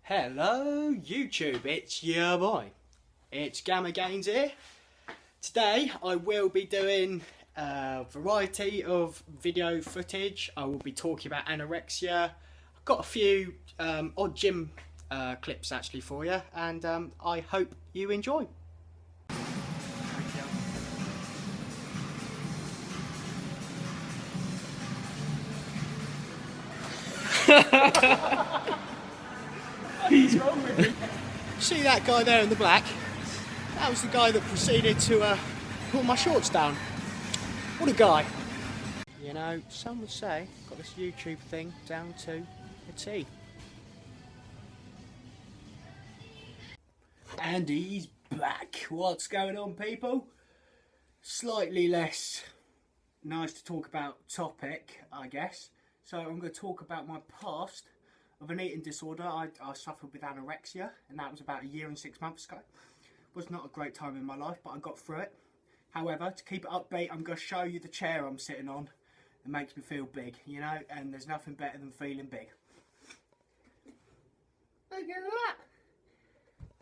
Hello YouTube, it's your boy, it's Gamma Gains here. Today I will be doing a variety of video footage. I will be talking about anorexia. I've got a few odd gym clips actually for you, and I hope you enjoy. What is wrong with you? See that guy there in the black? That was the guy that proceeded to pull my shorts down. What a guy. You know, some would say, got this YouTube thing down to a T. And he's back. What's going on, people? Slightly less nice to talk about topic, I guess. So I'm going to talk about my past of an eating disorder. I suffered with anorexia, and that was about 1 year and 6 months ago. Was not a great time in my life, but I got through it. However, to keep it upbeat, I'm going to show you the chair I'm sitting on. It makes me feel big, you know, and there's nothing better than feeling big. Look at that!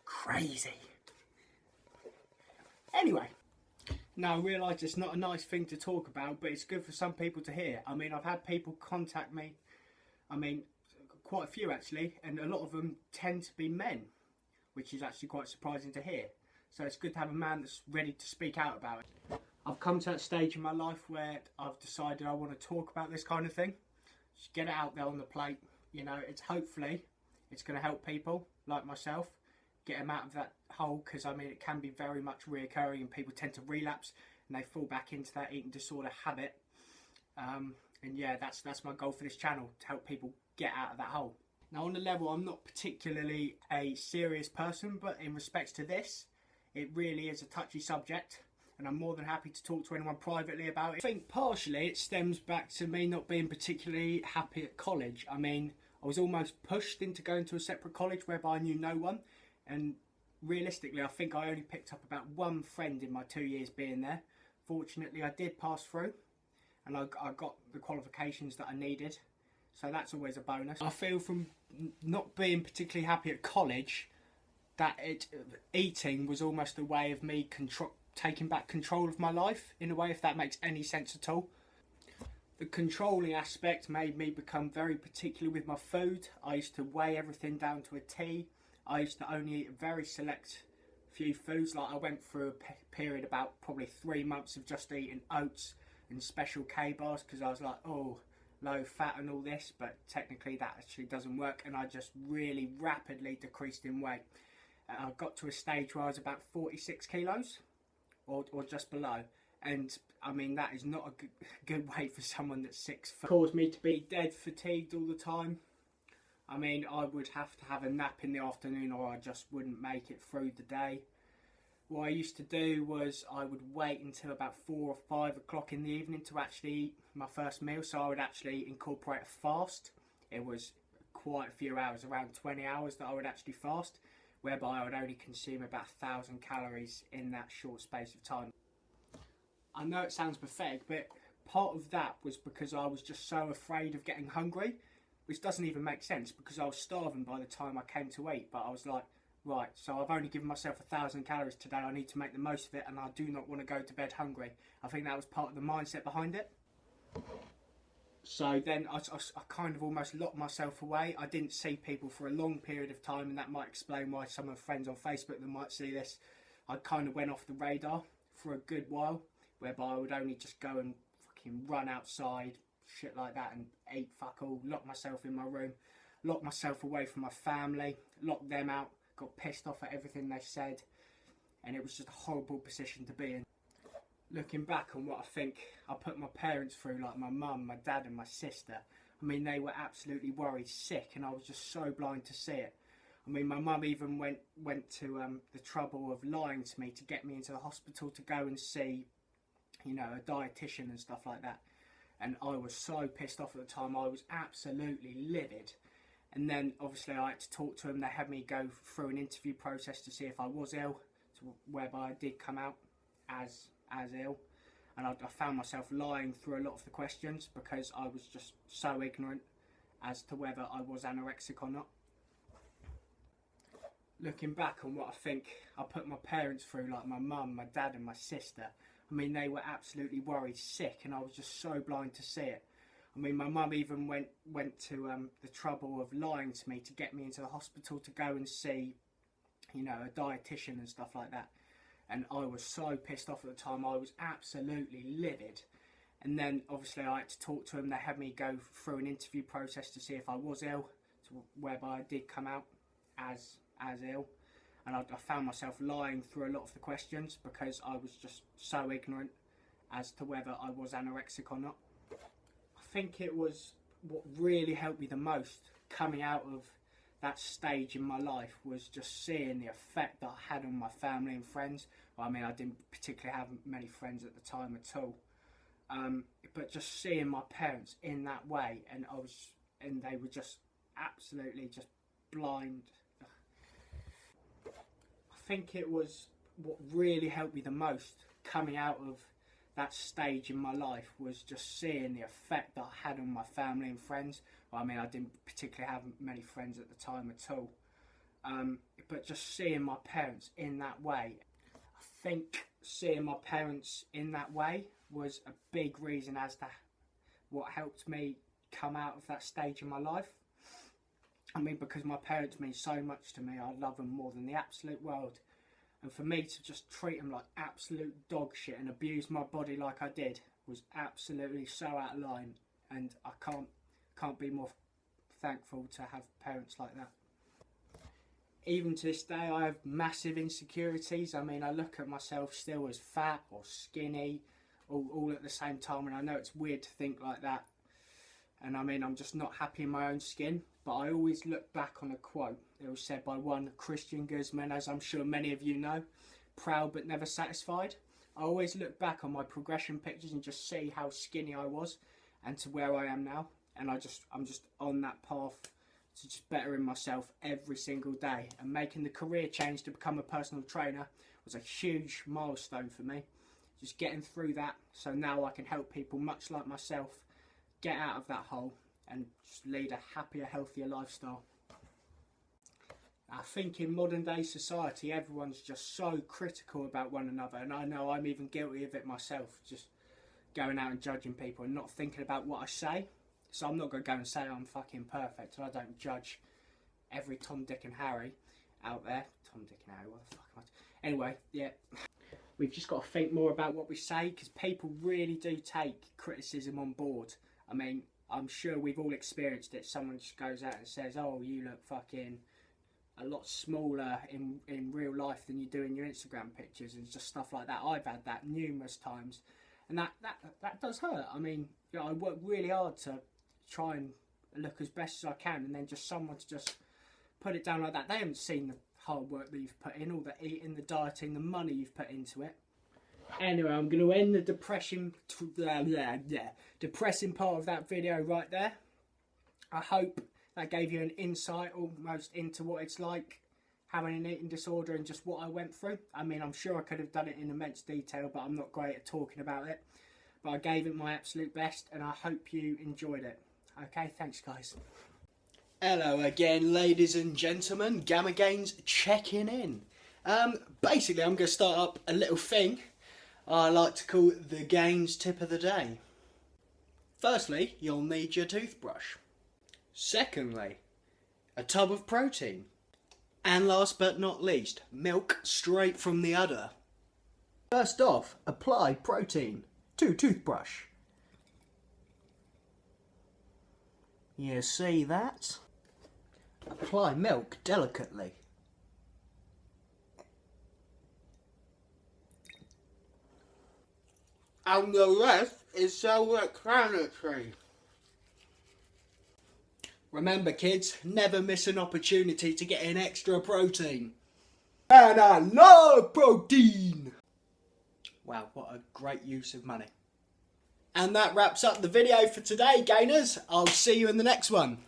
Crazy. Anyway, now I realise it's not a nice thing to talk about, but it's good for some people to hear. I mean, I've had people contact me, quite a few actually, and a lot of them tend to be men, which is actually quite surprising to hear. So it's good to have a man that's ready to speak out about it. I've come to that stage in my life where I've decided I want to talk about this kind of thing. Just get it out there on the plate. You know, hopefully it's going to help people like myself get them out of that hole, because I mean it can be very much reoccurring and people tend to relapse and they fall back into that eating disorder habit. And yeah, that's my goal for this channel, to help people get out of that hole. Now, on the level, I'm not particularly a serious person, but in respects to this, it really is a touchy subject, and I'm more than happy to talk to anyone privately about it. I think partially it stems back to me not being particularly happy at college. I mean, I was almost pushed into going to a separate college whereby I knew no one, and realistically I think I only picked up about one friend in my 2 years being there. Fortunately, I did pass through, and I got the qualifications that I needed, so that's always a bonus. I feel from not being particularly happy at college that eating was almost a way of me taking back control of my life, in a way, if that makes any sense at all. The controlling aspect made me become very particular with my food. I used to weigh everything down to a T. I used to only eat a very select few foods. Like, I went through a period about probably 3 months of just eating oats and special K bars, because I was like, oh, low fat and all this, but technically that actually doesn't work, and I just really rapidly decreased in weight. I got to a stage where I was about 46 kilos or just below, and I mean that is not a good weight for someone that's 6 foot. It caused me to be dead fatigued all the time. I mean, I would have to have a nap in the afternoon or I just wouldn't make it through the day. What I used to do was I would wait until about 4 or 5 o'clock in the evening to actually eat my first meal. So I would actually incorporate a fast. It was quite a few hours, around 20 hours that I would actually fast, whereby I would only consume about 1,000 calories in that short space of time. I know it sounds pathetic, but part of that was because I was just so afraid of getting hungry, which doesn't even make sense, because I was starving by the time I came to eat. But I was like, right, so I've only given myself 1,000 calories today, I need to make the most of it, and I do not want to go to bed hungry. I think that was part of the mindset behind it. So then I kind of almost locked myself away. I didn't see people for a long period of time, and that might explain why some of my friends on Facebook that might see this, I kind of went off the radar for a good while, whereby I would only just go and fucking run outside, shit like that, and eat fuck all, lock myself in my room, lock myself away from my family, lock them out, got pissed off at everything they said, and it was just a horrible position to be in. Looking back on what I think I put my parents through, like my mum, my dad and my sister, I mean, they were absolutely worried sick, and I was just so blind to see it. I mean, my mum even went to the trouble of lying to me to get me into the hospital to go and see, you know, a dietitian and stuff like that. And I was so pissed off at the time, I was absolutely livid. And then obviously I had to talk to them. They had me go through an interview process to see if I was ill, whereby I did come out as ill. And I found myself lying through a lot of the questions because I was just so ignorant as to whether I was anorexic or not. looking back on what I think I put my parents through, like my mum, my dad and my sister, I mean, they were absolutely worried sick, and I was just so blind to see it. I mean, my mum even went to the trouble of lying to me to get me into the hospital to go and see, you know, a dietitian and stuff like that. And I was so pissed off at the time. I was absolutely livid. And then obviously I had to talk to them. They had me go through an interview process to see if I was ill, whereby I did come out as ill. And I found myself lying through a lot of the questions because I was just so ignorant as to whether I was anorexic or not. I think it was what really helped me the most coming out of that stage in my life was just seeing the effect that I had on my family and friends. Well, I mean, I didn't particularly have many friends at the time at all. But just seeing my parents in that way, and they were just absolutely just blind. I think it was what really helped me the most coming out of that stage in my life was just seeing the effect that I had on my family and friends. Well, I mean, I didn't particularly have many friends at the time at all. But just seeing my parents in that way, I think seeing my parents in that way was a big reason as to what helped me come out of that stage in my life. I mean, because my parents mean so much to me, I love them more than the absolute world. And for me to just treat them like absolute dog shit and abuse my body like I did was absolutely so out of line. And I can't be more thankful to have parents like that. Even to this day, I have massive insecurities. I mean, I look at myself still as fat or skinny, all at the same time, and I know it's weird to think like that. And I mean, I'm just not happy in my own skin. But I always look back on a quote that was said by one Christian Guzman, as I'm sure many of you know, proud but never satisfied. I always look back on my progression pictures and just see how skinny I was and to where I am now. And I'm just on that path to just bettering myself every single day. And making the career change to become a personal trainer was a huge milestone for me. Just getting through that, so now I can help people much like myself get out of that hole and just lead a happier, healthier lifestyle. I think in modern day society, everyone's just so critical about one another, and I know I'm even guilty of it myself, just going out and judging people and not thinking about what I say. So I'm not going to go and say I'm fucking perfect, and I don't judge every Tom, Dick and Harry out there. Tom, Dick and Harry, what the fuck am I... Anyway, yeah. We've just got to think more about what we say, because people really do take criticism on board. I mean, I'm sure we've all experienced it. Someone just goes out and says, oh, you look fucking a lot smaller in real life than you do in your Instagram pictures, and just stuff like that. I've had that numerous times, and that does hurt. I mean, you know, I work really hard to try and look as best as I can, and then just someone to just put it down like that. They haven't seen the hard work that you've put in, all the eating, the dieting, the money you've put into it. Anyway, I'm going to end the depressing part of that video right there. I hope that gave you an insight almost into what it's like having an eating disorder and just what I went through. I mean, I'm sure I could have done it in immense detail, but I'm not great at talking about it. But I gave it my absolute best, and I hope you enjoyed it. Okay, thanks guys. Hello again, ladies and gentlemen. Gamma Gains checking in. Basically, I'm going to start up a little thing I like to call the Gains tip of the day. Firstly, you'll need your toothbrush. Secondly, a tub of protein. And last but not least, milk straight from the udder. First off, apply protein to toothbrush. You see that? Apply milk delicately. And the rest is self-explanatory. Remember kids, never miss an opportunity to get in extra protein. And I love protein! Wow, what a great use of money. And that wraps up the video for today, gainers. I'll see you in the next one.